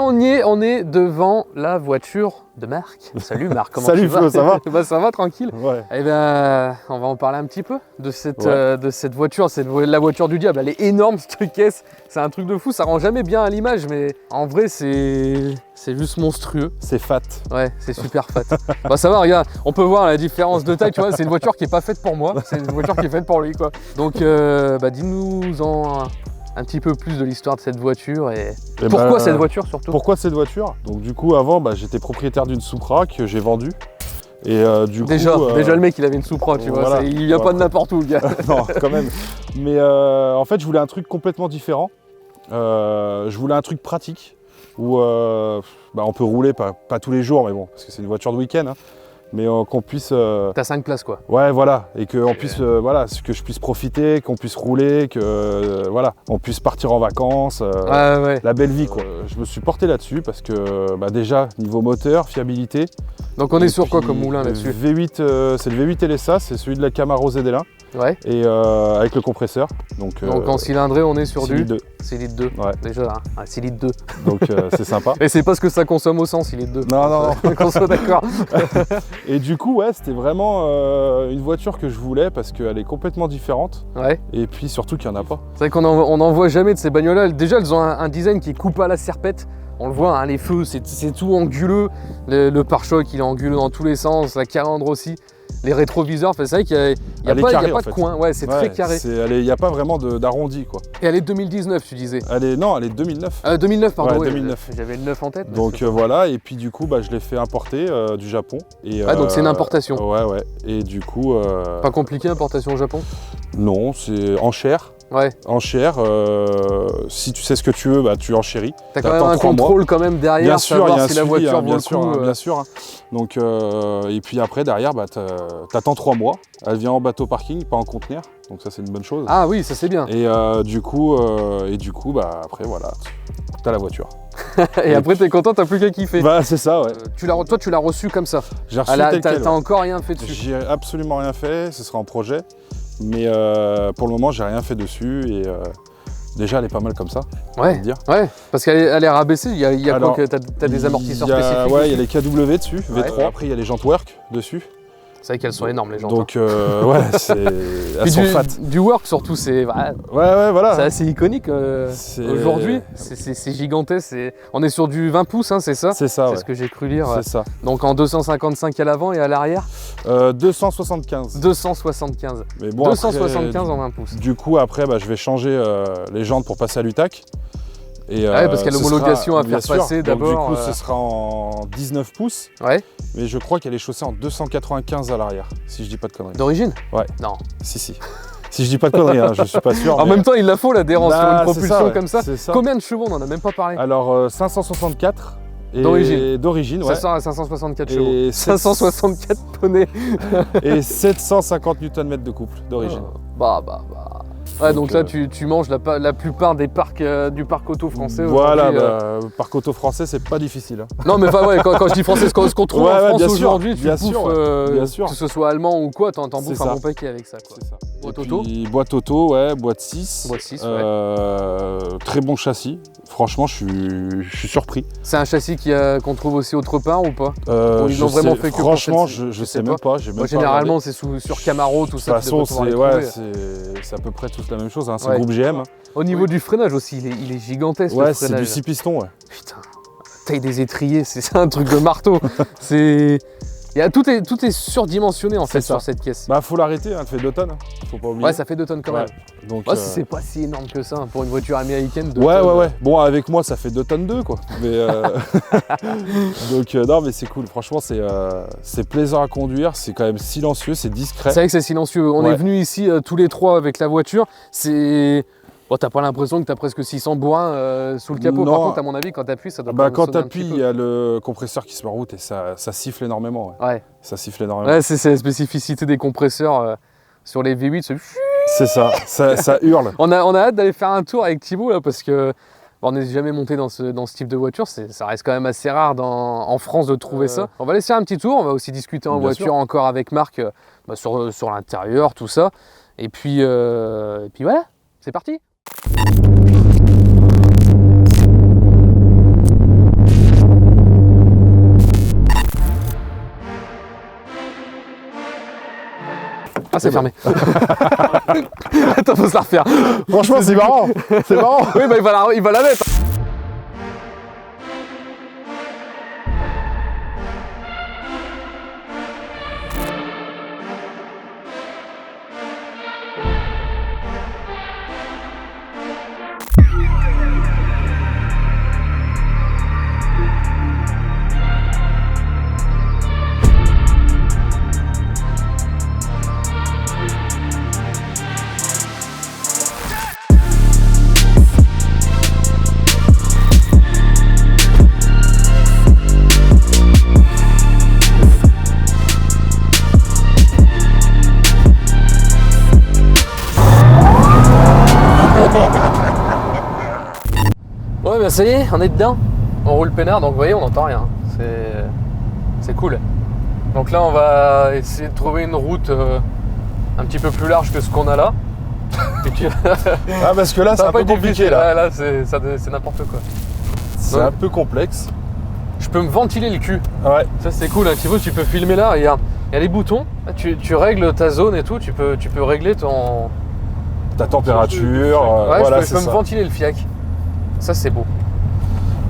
on est devant la voiture de Marc. Salut Marc, comment Salut tu vas? Flo, ça va? Bah, ça va, tranquille. Ouais. Eh bien, on va en parler un petit peu de cette voiture. C'est la voiture du diable. Elle est énorme, cette caisse. C'est un truc de fou. Ça rend jamais bien à l'image, mais en vrai, c'est juste monstrueux. C'est fat. Ouais, c'est super fat. Bah ça va, regarde, on peut voir la différence de taille. Tu vois, c'est une voiture qui est pas faite pour moi. C'est une voiture qui est faite pour lui, quoi. Donc, dis-nous un petit peu plus de l'histoire de cette voiture et pourquoi cette voiture surtout. Pourquoi cette voiture? Donc du coup avant j'étais propriétaire d'une Supra que j'ai vendue. Et du coup, déjà le mec il avait une Supra, tu vois, il vient pas de n'importe où le gars. Non quand même. Mais en fait je voulais un truc complètement différent. Je voulais un truc pratique où on peut rouler, pas tous les jours mais bon, parce que c'est une voiture de week-end. Hein. Mais qu'on puisse... T'as 5 places quoi. Ouais voilà, et que puisse, que je puisse profiter, qu'on puisse rouler, on puisse partir en vacances, la belle vie quoi. Je me suis porté là-dessus parce que déjà niveau moteur, fiabilité. Donc on est sur quoi comme moulin là-dessus? V8, c'est le V8 LSA, c'est celui de la Camaro ZL1. Ouais. Et avec le compresseur. Donc en cylindré on est sur 6 litres 2. 6 litres 2, ouais. Déjà, hein. 6 litres 2. Donc c'est sympa. Et c'est pas ce que ça consomme au 100, 6 litres 2. Non. Qu'on soit d'accord. Et du coup, ouais, c'était vraiment une voiture que je voulais parce qu'elle est complètement différente. Ouais. Et puis surtout qu'il n'y en a pas. C'est vrai qu'on n'en voit jamais de ces bagnoles-là. Déjà, elles ont un design qui coupe à la serpette. On le voit, hein, les feux, c'est tout anguleux. Le pare-choc, il est anguleux dans tous les sens. La calandre aussi. Les rétroviseurs, c'est vrai qu'il n'y a pas de coin. Ouais, c'est très carré. Il n'y a pas vraiment d'arrondi, quoi. Et elle est 2019, tu disais? Elle est 2009. 2009, pardon. Ouais, 2009. J'avais le 9 en tête. Donc voilà, et puis du coup, je l'ai fait importer du Japon. Et, donc c'est une importation. Ouais. Et du coup... Pas compliqué, importation au Japon? Non, c'est en chair. Ouais. En chair, si tu sais ce que tu veux, tu enchéris. T'as quand même un contrôle quand même derrière, bien sûr, savoir si la voiture vaut bien le sûr, coup. Bien sûr. Donc, et puis après, derrière, t'attends 3 mois. Elle vient en bateau parking, pas en conteneur. Donc ça, c'est une bonne chose. Ah oui, ça c'est bien. Et du coup, après, voilà, t'as la voiture. et après, t'es content, t'as plus qu'à kiffer. C'est ça, ouais. Toi, tu l'as reçu comme ça. J'ai reçu tel quel. T'as encore rien fait dessus? J'ai absolument rien fait, ce sera en projet. Mais pour le moment, j'ai rien fait dessus et déjà, elle est pas mal comme ça. Ouais, parce qu'elle est rabaissée. Il y a quoi que t'as des amortisseurs spécifiques? Ouais, il y a les KW dessus, V3. Après, il y a les jantes Work dessus. C'est vrai qu'elles sont énormes les jantes. Donc elles sont fat. Du Work surtout, c'est voilà. C'est assez iconique aujourd'hui. C'est gigantesque. On est sur du 20 pouces, hein, c'est ça? C'est ça. C'est ce que j'ai cru lire. C'est ça. Donc en 255 à l'avant et à l'arrière 275. 275. Mais bon, 275 après, en 20 pouces. Du coup après, je vais changer les jantes pour passer à l'UTAC. Et parce qu'il y a l'homologation à faire passer d'abord. Du coup, ce sera en 19 pouces. Ouais. Mais je crois qu'elle est chaussée en 295 à l'arrière, si je dis pas de conneries. D'origine? Ouais. Non. Si. Si je dis pas de conneries, hein, je suis pas sûr. En même temps, il la faut l'adhérence sur une propulsion comme ça. Ça. Combien de chevaux? On en a même pas parlé. Alors 564. D'origine, ouais. Ça sort à 564 chevaux. Et 564 poneys. Et 750 Nm de couple d'origine. Ouais, donc là, tu manges la plupart des parcs du parc auto français. Voilà, parc auto français, c'est pas difficile. Hein. Non, mais quand je dis français, ce qu'on trouve en France aujourd'hui, tu bouffes, bien sûr. que ce soit allemand ou quoi, t'en bouffes un bon paquet avec ça. Quoi. C'est ça. Boîte auto? Boîte auto, ouais, boîte 6. Boîte 6, très bon châssis. Franchement, je suis surpris. C'est un châssis qu'on trouve aussi autre part ou pas? Ils l'ont vraiment fait que franchement, je sais même pas. Généralement, c'est sur Camaro, tout ça. De toute façon, c'est à peu près tous la même chose. Hein. C'est le groupe GM. Au niveau du freinage aussi, il est gigantesque. Ouais, c'est du 6 pistons. Ouais. Putain, taille des étriers, c'est un truc de marteau. Tout est surdimensionné en fait sur cette caisse. Faut l'arrêter, elle fait 2 tonnes. Faut pas oublier. Ouais, ça fait 2 tonnes quand même. Donc, c'est pas si énorme que ça pour une voiture américaine. Ouais. Bon, avec moi, ça fait 2 tonnes 2 quoi. Mais donc non, mais c'est cool. Franchement, c'est plaisant à conduire. C'est quand même silencieux, c'est discret. C'est vrai que c'est silencieux. On est venus ici tous les trois avec la voiture. T'as pas l'impression que t'as presque 600 bourrins sous le capot. Non. Par contre, à mon avis, quand t'appuies, ça doit pas quand t'appuies, il y a le compresseur qui se met en route et ça siffle énormément. Ouais. Ça siffle énormément. Ouais, c'est la spécificité des compresseurs sur les V8. C'est ça hurle. On a hâte d'aller faire un tour avec Thibaut là parce que on n'est jamais monté dans ce type de voiture. Ça reste quand même assez rare en France de trouver ça. On va laisser un petit tour. On va aussi discuter en voiture encore avec Marc sur l'intérieur, tout ça. Et puis voilà, c'est parti. Ah, c'est fermé. Attends, faut se la refaire. Franchement, c'est marrant. C'est marrant. Oui, bah il va la mettre. Ouais, bah ça y est, on est dedans. On roule peinard, donc vous voyez, on n'entend rien. C'est cool. Donc là, on va essayer de trouver une route un petit peu plus large que ce qu'on a là. Et puis, Ah, parce que là, c'est un peu compliqué. Là, c'est n'importe quoi. C'est un peu complexe. Je peux me ventiler le cul. Ouais. Ça, c'est cool. Hein. Tu peux filmer là. Il y a les boutons. Là, tu règles ta zone et tout. Tu peux régler ton... Ta température. Ouais, voilà, je peux me ventiler le fiac. Ça, c'est beau.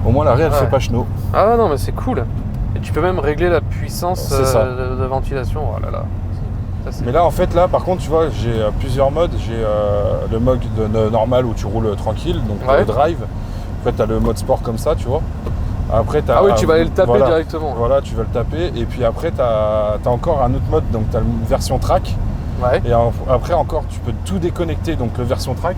Au moins, la raie, elle fait pas chenot. Ah non, mais c'est cool. Et tu peux même régler la puissance de ventilation. Oh là là. Ça, mais là, en fait, là, par contre, tu vois, j'ai plusieurs modes. J'ai le mode normal où tu roules tranquille, donc le drive. En fait, tu as le mode sport comme ça, tu vois. Après, ah oui, tu vas aller le taper directement. Voilà, tu vas le taper. Et puis après, tu as encore un autre mode, donc tu as la version track. Ouais. Et après encore, tu peux tout déconnecter, donc le version track.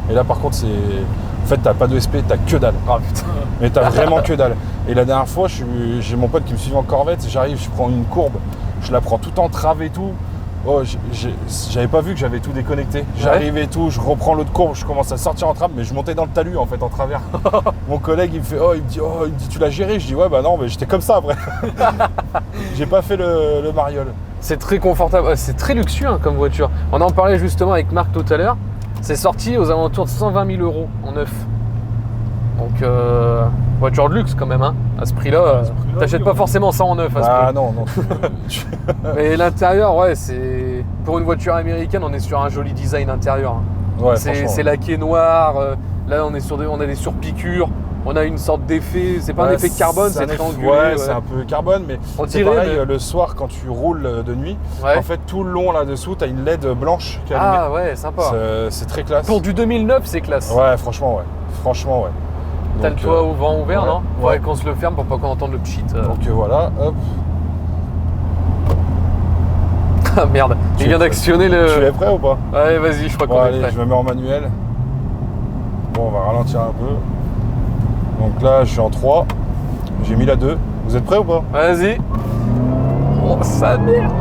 Et là, par contre, en fait, t'as pas de SP, t'as que dalle. Ah putain. Mais t'as vraiment que dalle. Et la dernière fois, j'ai mon pote qui me suivait en Corvette, j'arrive, je prends une courbe, je la prends tout en trave et tout. Oh, j'avais pas vu que j'avais tout déconnecté. J'arrive et tout, je reprends l'autre courbe, je commence à sortir en trave, mais je montais dans le talus en fait, en travers. Mon collègue, il me dit, tu l'as géré? Je dis, ouais, bah non, mais j'étais comme ça après. J'ai pas fait le mariole. C'est très confortable, c'est très luxueux hein, comme voiture. On en parlait justement avec Marc tout à l'heure. C'est sorti aux alentours de 120 000 € en neuf. Donc, voiture de luxe quand même, hein. À ce prix-là, t'achètes pas forcément ça en neuf à ce prix. Ah non. Mais l'intérieur, ouais, c'est... Pour une voiture américaine, on est sur un joli design intérieur. Ouais, c'est laqué noir, là on a des surpiqûres. On a une sorte d'effet, c'est pas un effet carbone, c'est triangulé. Ouais, c'est un peu carbone, mais c'est pareil, mais... le soir quand tu roules de nuit, en fait tout le long là-dessous, t'as une LED blanche qui est allumée. Ah ouais, sympa. C'est très classe. Pour du 2009, c'est classe. Ouais, franchement, ouais. T'as le toit au vent ouvert, non? Ouais, qu'on se le ferme pour pas qu'on entende le pchit. Donc voilà, hop. Ah merde, il vient d'actionner le... Tu es prêt ou pas? Ouais, vas-y, je crois qu'on est prêt. Je me mets en manuel. Bon, on va ralentir un peu. Donc là, je suis en 3. J'ai mis la 2. Vous êtes prêts ou pas? Vas-y. Oh, sa mère.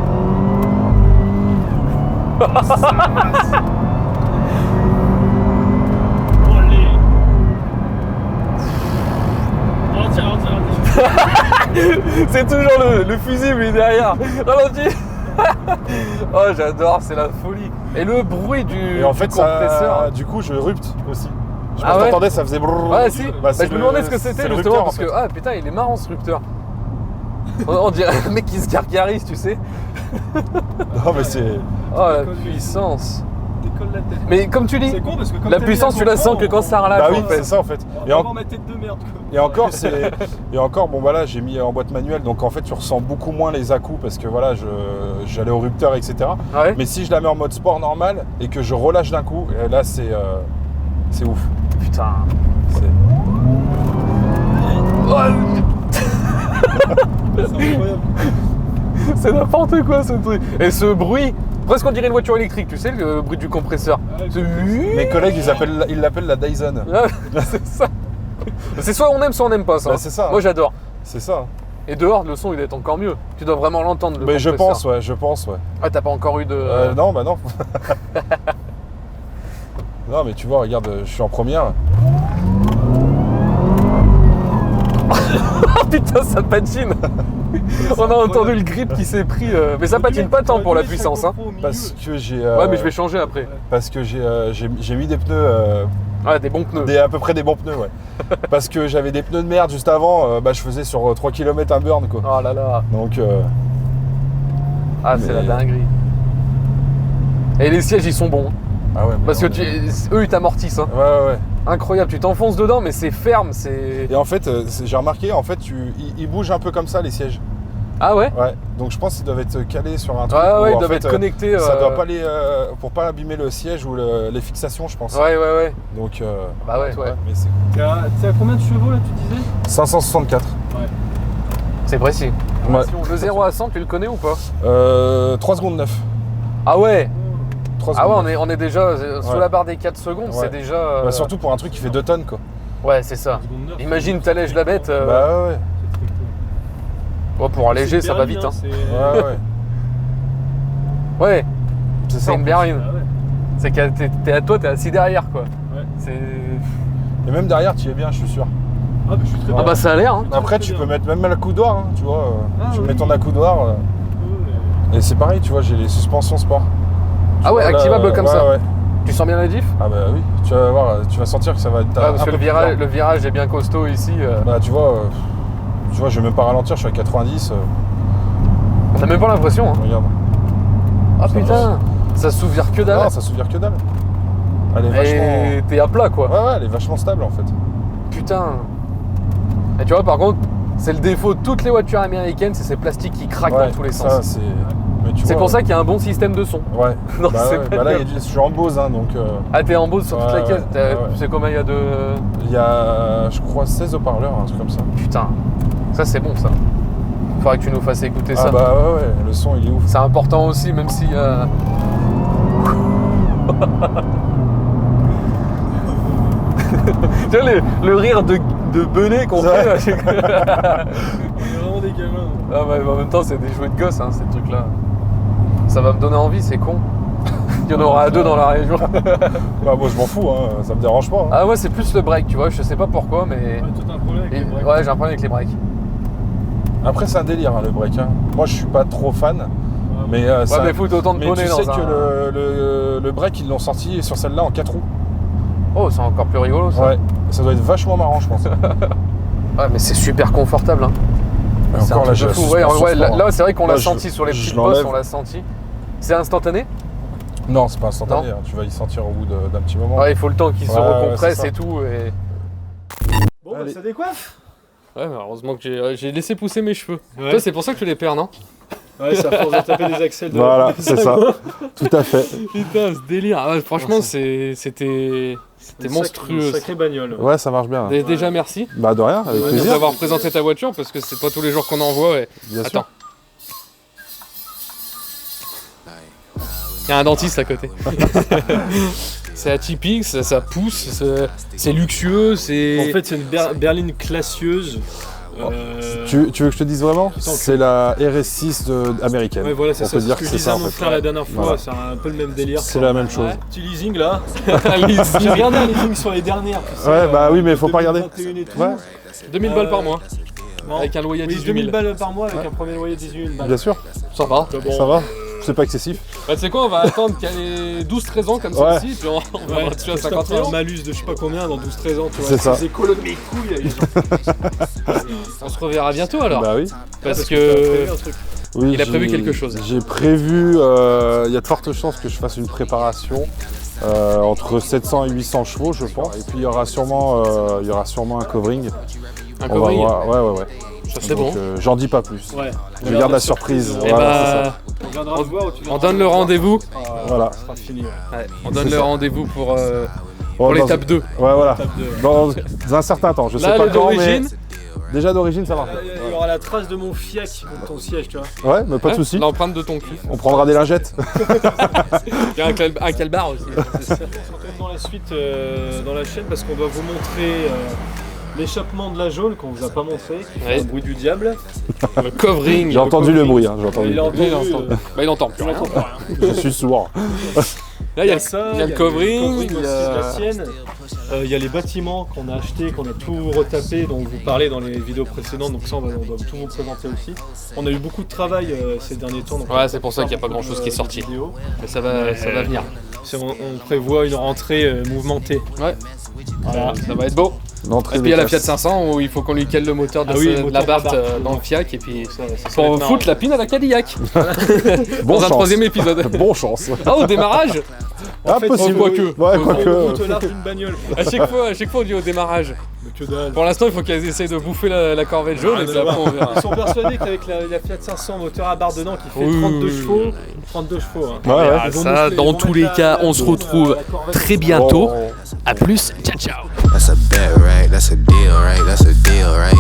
C'est toujours le fusible est derrière. Ralenti. Oh, j'adore, c'est la folie. Et le bruit du compresseur. Du coup, je rupte aussi. Je ah t'entendais, ça faisait brrr. Ouais, si. Je me demandais ce que c'était justement parce que ah putain, il est marrant ce rupteur. On dirait un mec qui se gargarise, tu sais. Non, mais c'est. Oh la puissance. Décolle la tête. Mais comme tu dis, con parce que la puissance, tu la sens que quand ça relâche. Bah oui, c'est ça en fait. Ma tête de merde. Et encore, bon bah là, j'ai mis en boîte manuelle, donc en fait, tu ressens beaucoup moins les à-coups parce que voilà, j'allais au rupteur, etc. Ah ouais. Mais si je la mets en mode sport normal et que je relâche d'un coup, là, c'est ouf. Putain. C'est incroyable. C'est n'importe quoi ce truc. Et ce bruit, presque on dirait une voiture électrique, tu sais, le bruit du compresseur. Mes collègues, ils l'appellent la Dyson. C'est ça. C'est soit on aime, soit on n'aime pas ça. Bah, c'est ça. Moi j'adore. C'est ça. Et dehors, le son il doit être encore mieux. Tu dois vraiment l'entendre. Mais je pense, ouais. Ah, t'as pas encore eu de. Non, bah non. Non, mais tu vois, regarde, je suis en première. Oh putain, ça patine. On a entendu le grip qui s'est pris. Mais ça patine pas tant pour la puissance. Hein. Parce que j'ai. Ouais, mais je vais changer après. Parce que j'ai mis des pneus. Des bons pneus. À peu près des bons pneus, ouais. Parce que j'avais des pneus de merde juste avant. Je faisais sur 3 km un burn, quoi. Oh là là. Donc. Ah, c'est la dinguerie. Et les sièges, ils sont bons. Ah ouais, mais Parce que eux, ils t'amortissent. Hein. Ouais. Incroyable, tu t'enfonces dedans, mais c'est ferme, c'est... Et en fait, j'ai remarqué, en fait, ils bougent un peu les sièges. Ah ouais? Ouais, donc je pense qu'ils doivent être calés sur un truc. Ouais, où, ils en doivent fait, être connectés. Ça doit pas pour pas abîmer le siège ou les fixations, je pense. Ouais. Donc, Bah ouais. mais c'est T'es à combien de chevaux là, tu disais? 564. C'est précis. Ouais. Le 0 à 100, tu le connais ou pas? 3 secondes 9. Ah ouais? 3 Ah secondes ouais, on est déjà sous Ouais. la barre des 4 secondes, Ouais. c'est déjà... Bah, surtout pour un truc qui fait 2 tonnes, quoi. Ouais, c'est ça. Imagine, t'allèges la bête. Bah ouais. Ouais, pour alléger, ça va vite. Hein. Ouais. Ouais, C'est c'est ça. une berline. Ah ouais. C'est que t'es assis derrière, quoi. Ouais. C'est... Et même derrière, tu y es bien, je suis sûr. Ah bah je suis très Ah bien. bah ça a l'air, hein. Après, tu peux mettre même l'accoudoir, hein, tu vois. Tu oui. mets ton accoudoir. Et c'est pareil, tu vois, j'ai les suspensions sport. Ah ouais, vois, là, activable comme ça. Ouais. Tu sens bien la diff? Ah bah oui, tu vas voir, tu vas sentir que ça va être Ouais, parce un que peu plus le virage est bien costaud ici. Bah tu vois, je vais même pas ralentir, je suis à 90. T'as même pas l'impression, hein. Regarde. Ah Ça putain, ça s'ouvre que dalle. Non, ça s'ouvre que dalle. Elle est Et vachement. t'es à plat, quoi. Ouais, elle est vachement stable en fait. Putain. Et tu vois, par contre, c'est le défaut de toutes les voitures américaines, c'est ces plastiques qui craquent Ouais, dans tous les ça, sens. c'est. Mais tu C'est vois, pour ça qu'il y a un bon système de son. Ouais. Non, bah, c'est ouais, pas bah là, bien. je suis en Bose, hein, donc. Ah, t'es en Bose sur toute Ouais, la caisse. ouais. Tu sais combien il y a de... Il y a, je crois, 16 haut-parleurs, un truc comme ça. Putain, ça c'est bon, ça. Faudrait que tu nous fasses écouter ça. Ah bah ouais, le son il est ouf. C'est important aussi, même si... Tu vois le rire de Benet qu'on fait là. On est vraiment des gamins. Ah ouais, mais en même temps, c'est des jouets de gosses, hein, ces trucs-là. Ça va me donner envie, c'est con. Il y en aura à 2 dans la région. Bah moi je m'en fous, hein, ça me dérange pas. Hein. Ah ouais, c'est plus le break, tu vois, je sais pas pourquoi, mais... Ouais, toi t'as un problème avec les breaks. Ouais, j'ai un problème avec les breaks. Après c'est un délire hein, le break. Hein. Moi je suis pas trop fan, mais Ouais, ça... mais faut autant de Mais poney tu dans sais un... que le break ils l'ont sorti sur celle-là en 4 roues. Oh, c'est encore plus rigolo, ça. Ouais, ça doit être vachement marrant je pense. Ouais, mais c'est super confortable, hein. Et C'est un encore là truc de j'ai la fou. Ouais, suspension ouais, sport, là, hein. c'est vrai qu'on Là, l'a je- senti sur les je petites l'enlève. bosses, on l'a senti. C'est instantané? Non c'est pas instantané, Non. hein. Tu vas y sentir au bout d'un petit moment. Ouais, il faut le temps qu'il se Ouais, recompresse c'est ça. et tout. Et... Bon, bah, Allez. ça décoiffe. Ouais, mais heureusement que j'ai laissé pousser mes cheveux. Ouais. Toi, c'est pour ça que tu les perds, non? Ouais, c'est à force de taper des axles de... Voilà, c'est ça. Tout à fait. Putain, ce délire. Ah ouais, franchement, c'était monstrueux. Sacré bagnole. Ouais, ça marche bien. Déjà, merci Bah de rien, avec Ouais, plaisir. d'avoir présenté ta voiture parce que c'est pas tous les jours qu'on en voit. Et... Bien Attends. sûr. Il y a un dentiste à côté. C'est atypique, ça pousse, c'est luxueux, c'est... En fait, c'est une berline classieuse. Tu veux que je te dise vraiment? C'est la RS6 américaine. Ouais, voilà, c'est On ça. peut C'est dire ce que que je c'est disais ça à en mon fait. frère la dernière fois. Voilà. C'est un peu le même délire. C'est la même chose. Ouais. Petit leasing là. Leasing. J'ai regardé un leasing sur les dernières. tu sais, Ouais, bah oui, mais faut pas regarder. 2021 et tout. Ouais, 2000 balles par mois, Non. avec un loyer à Oui, 18 2000 000. balles par mois avec un premier loyer de 18 000 balles. bien sûr. Ça va. Bon. Ça va. C'est pas excessif. Bah, tu sais quoi, on va attendre qu'elle ait 12-13 ans comme Ouais. celle-ci, puis on va Ouais, dessus à je tape 50 un 000. malus de je sais pas combien dans 12-13 ans, tu vois. C'est ça. Les écolos de mes couilles. les gens. On se reverra bientôt alors. Bah oui. parce t'as que... prévu un truc. Oui, Il a prévu quelque chose. J'ai prévu, il y a de fortes chances que je fasse une préparation entre 700 et 800 chevaux, je pense. Et puis il y aura sûrement un covering. Un On va covering, voir. Ouais. ça c'est Donc, bon. j'en dis pas plus. Ouais. Je garde la surprise. Et Voilà, c'est ça. bah, On viendra te voir ou tu on viendras donne le te voir. rendez-vous. Voilà. Ça sera fini. Ouais, on donne C'est le ça. rendez-vous pour Bon, l'étape 2. Ouais, voilà. Tape de- Dans un certain temps. Je sais Là, pas le quand, mais d'origine. déjà d'origine, ça marche. Il y aura la trace de mon fiac contre ton siège, tu vois. Ouais, mais pas de Ouais, soucis. L'empreinte de ton cul. On prendra des lingettes. Il y a un calbar aussi. On se retrouve dans la suite dans la chaîne parce qu'on doit vous montrer l'échappement de la geôle qu'on vous a pas montré, qui fait Ouais. un bruit du diable. Le covering. J'ai entendu le bruit. Hein, j'ai Il entendu. a entendu. Il entend. Bah, il entend plus il rien. entend pas rien. Je suis sourd. Là, il y a ça, il y a le covering, aussi il y de la a... sienne. Il y a les bâtiments qu'on a achetés, qu'on a tout retapé, dont vous parlez dans les vidéos précédentes, donc ça on doit tout vous présenter aussi. On a eu beaucoup de travail ces derniers temps. Donc Ouais, c'est pour ça qu'il n'y a pas grand chose qui est sorti. Vidéo. Mais ça va venir. On prévoit une rentrée mouvementée. Ouais, Voilà. ça va être beau. Non, Et très puis il y a la efficace. Fiat 500 où il faut qu'on lui cale le moteur de, le de moteur la Bart Abarth, dans le Fiac et puis Ça pour va être foutre la pine à la Cadillac Bon dans un chance. 3e épisode. Bon chance. Ah, au démarrage Ah, fait, possible. quoique. Ouais, marrant. quoique. On te large une bagnole. à chaque fois on dit au démarrage. Mais que dalle. Pour l'instant il faut qu'elles essayent de bouffer la Corvette jaune Ah, et puis après on verra. Ils sont persuadés qu'avec la Fiat 500 moteur à barre dedans qui fait Oui. 32 chevaux, 32 chevaux. Hein. Ouais, ouais. Ah, ça, dans tous les cas, on se retrouve très bientôt. À plus, ciao ciao. That's a bet, right? That's a deal, right? That's a deal, right?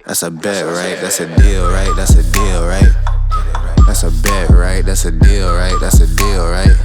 That's a bet, right? That's a deal, right? That's a deal, right? That's a bet, right? That's a deal, right? That's a deal, right?